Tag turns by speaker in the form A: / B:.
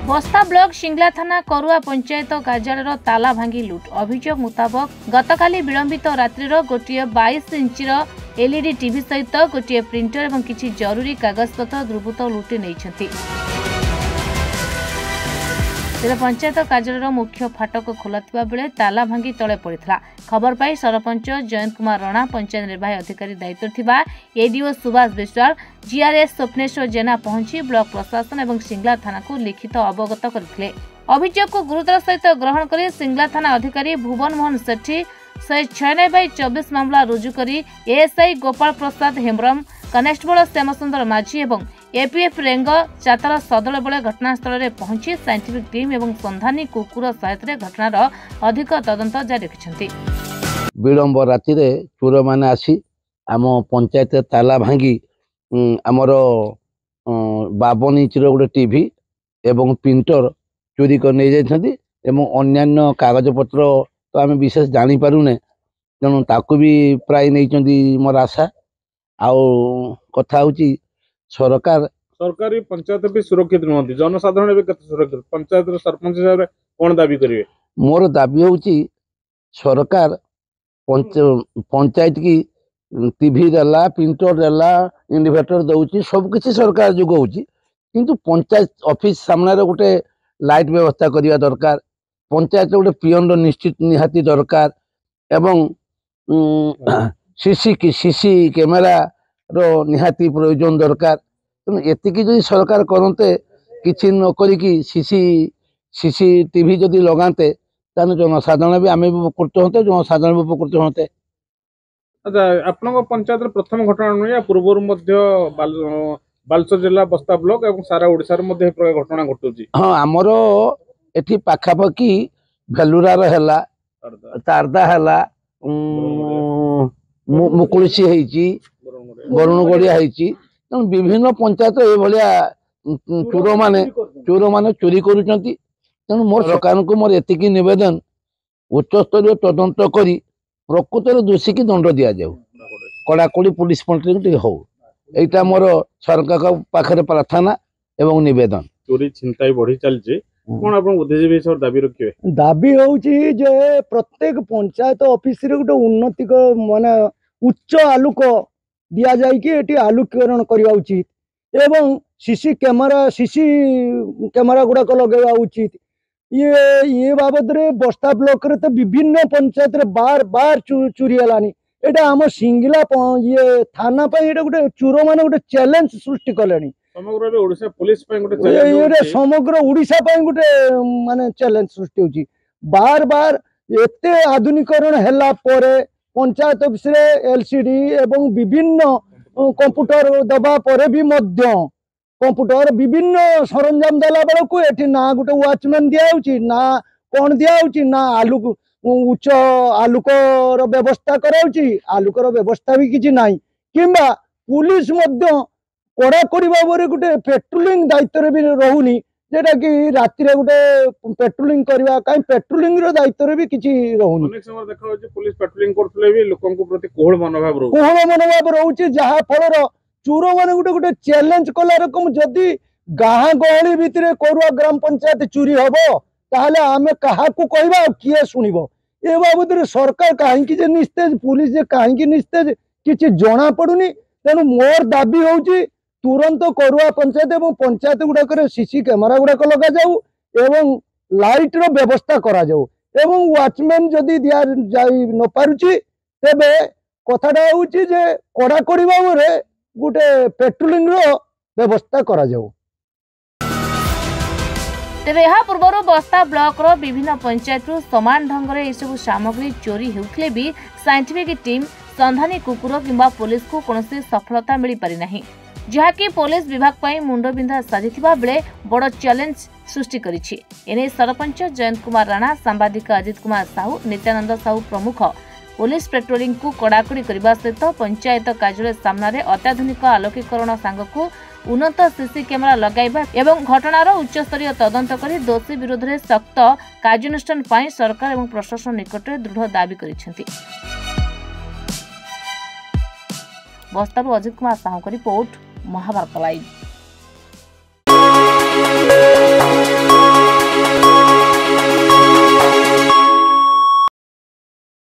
A: बस्ता ब्लॉक सिंगला थाना करुआ पंचायत कार्यालय ताला भांगी लुट अभियोग मुताबक गतकाली विलंबित रात्रि गोटे 22 इंचर एलईडी टीवी सहित गोटे प्रिंटर और किसी जरूरी कागजपत्र दुर्बृत्त लुटि नहीं। तेरे पंचायत कार्यालय मुख्य फाटक खोला बेले ताला भांगी तले पड़ा। खबर पाई सरपंच जयंत कुमार राणा, पंचायत निर्वाही अधिकारी दायित्व थिबा एडीओ सुभाष विश्वाल, जीआरएस स्वप्नेश्वर जेना पहुंची ब्लॉक प्रशासन और सिंगला थाना को लिखित अवगत करथिले। अभियोग को गुरुतर सहित ग्रहण कर सिंगला थाना अधिकारी भुवन मोहन सेठी 196/24 मामला रुजु करी एएसआई गोपाल प्रसाद हेम्ब्रम, कनेस्टेबल श्यामसुंदर माझी और एपीएफ रेंग चातर सदल बेले घटनास्थल में पहुंची साइंटिफिक टीम और संधानी कुकुर सहायता घटनार अधिक तदंत जारी रखिछन्ति।
B: विलंब राति चोर मैंने आसी आम पंचायत ताला भांगी आमर 52 इंचर गोटे टीवी एवं प्रिंटर चोरी कर नहीं जाइछन्ति एवं अन्यान्य कागज पत्र तो आम विशेष जानी पारुने तेणु ताकू भी प्राय नहीं मोर आशा आउ कथा होची सरकार
C: सरकारी पंचायत भी सुरक्षित नुहति जनसाधारण भी कते सुरक्षित पंचायत सरपंच हिसाब रे कोन दाबी करिवे?
B: मोर दाबी होची सरकार पंचायत की टीवी देला, प्रिंटर देला, इन्वर्टर दउची, सब किछि सरकार जुग होची, किंतु पंचायत ऑफिस सामने गोटे लाइट व्यवस्था करिया दरकार, पंचायत गोटे पियन निश्चित निहाती दरकार एवं सीसी कैमेरा रो निहाती प्रयोजन दरकार। तेणु एतिकी जो सरकार करते किसी न करिकी सीसी टीवी जदि लगाते ताने जनसाधारण भी आम भी उपकृत होते, जनसाधारण भी उपकृत होते।
C: अच्छा, आपन पंचायत प्रथम घटना नुया पूर्व बालेश्वर जिला बस्ता ब्लॉक और सारा ओडिशा रे घटना घटुची?
B: हाँ, आमर एठी पाखापाखि भेलुरार हैला, तारदा हैला, मुकुलिसी होईची, बरुणगड़िया होईची। विभिन्न पंचायत ये भलिया चोर माने चोरी करुचंती। तेणु मोर सरकार को मोर एतिकी निवेदन उच्च स्तरीय तदंत करी प्रकृतर दोषी की दंड दिया जाऊ, कड़ाकड़ी पुलिस मंत्री हो, एटा मोर सरकार पाखरे प्रार्थना एवं निवेदन।
C: चोरी छिनताई बढ़ी चलजे कोन आपन बुद्धिजीवी सर दाबी रखिवे?
D: दाबी होउची जे प्रत्येक पंचायत ऑफिस रे गोटे उन्नति माने उच्च आलोक दिया जाए कि एटी आलोकरण करवा उचित एवं सीसी कैमेरा गुड़ाक लगेवा उचित। ये बाबद रे बस्ता ब्लॉक रे तो विभिन्न पंचायत रे बार बार चोरी हलानी। एटा हम सिंगला ये थाना पे एटा गोटे चोर माने गोटे चैलेंज सृष्टि कलेनी।
C: समग्र ओडिशा पुलिस पे गोटे चैलेंज,
D: ये समग्र ओडिशा पे गोटे माने चैलेंज सृष्टि होची। बार बार एते आधुनिकरण हैला परे पंचायत ऑफिस रे एलसीडी एवं विभिन्न कंप्यूटर दबा परे भी मध्य कंप्यूटर विभिन्न सरंजाम देला बेलू एठी ना गोटे वॉचमैन दिया होची, ना कौन दिया होची, ना आलोक उच्च आलोकर व्यवस्था कराउची, आलोकर व्यवस्था भी किछि नाही। किंबा पुलिस मध्य कड़ाकड़ी भाव में गोटे पेट्रोलिंग दायित्व भी रहुनी, जेटा कि राति गोटे पेट्रोलिंग करवा कहीं पेट्रोलिंग दायित्व भी किसी रहुनी।
C: अनेक समय देखा होची पुलिस पेट्रोलिंग करथले भी लोकन को प्रति कोहल
D: मनोभाव रहउची, जहा फलर चोर माने गोटे गोटे चैलेंज कला रकम जदि गाँ गहली भितर करुआ ग्राम पंचायत चोरी हबो ताहले आमे काहाकू कहबा किए सुनिबो? ए बाबद रे सरकार काहेकि निस्तेज, पुलिस जे काहेकि निस्तेज किछि जणा पडुनी। तेणु मोर दाबी होउची तुरंत करुआ पंचायत एवं पंचायत गुड़ाक सीसी कैमेरा गुड़ाक लगा जाऊ एवं लाइट रो व्यवस्था करा जाऊ एवं वॉचमैन जदि दिया जाई न पारुची तेबे कथाटा होउची जे कड़ाकड़ी भाव में गोटे पेट्रोलिंग रो व्यवस्था करा जाऊ।
A: तेरे यह पूर्व बस्ता ब्लॉक रो विभिन्न पंचायत समान ढंग से यह सामग्री चोरी होउथले भी साइंटिफिक टीम, संधानी कुकुर किंबा पुलिस को कौनसी सफलता मिल पारि नाही, जहाँकि पुलिस विभाग पर मुंडबिंधा साजिथिबा बेले बड़ चैलेंज सृष्टि करिछि। एने सरपंच जयंत कुमार राणा, सांबादिक अजित कुमार साहू, नित्यानंद साहू प्रमुख पुलिस पेट्रोलिंग को कड़ाकड़ी करने सहित पंचायत कार्यालय सामने अत्याधुनिक आलोकीकरण सांगक उन्नत सीसी कैमेरा लगाइबा एवं घटनार उच्चस्तरीय तदंत करी दोषी विरोध में सख्त कार्यानुष्ठान पाई सरकार एवं प्रशासन निकट में दृढ़ दाबी करिसेंति। बस्तारू अजित कुमार साहू रिपोर्ट, महाभारत लाइव।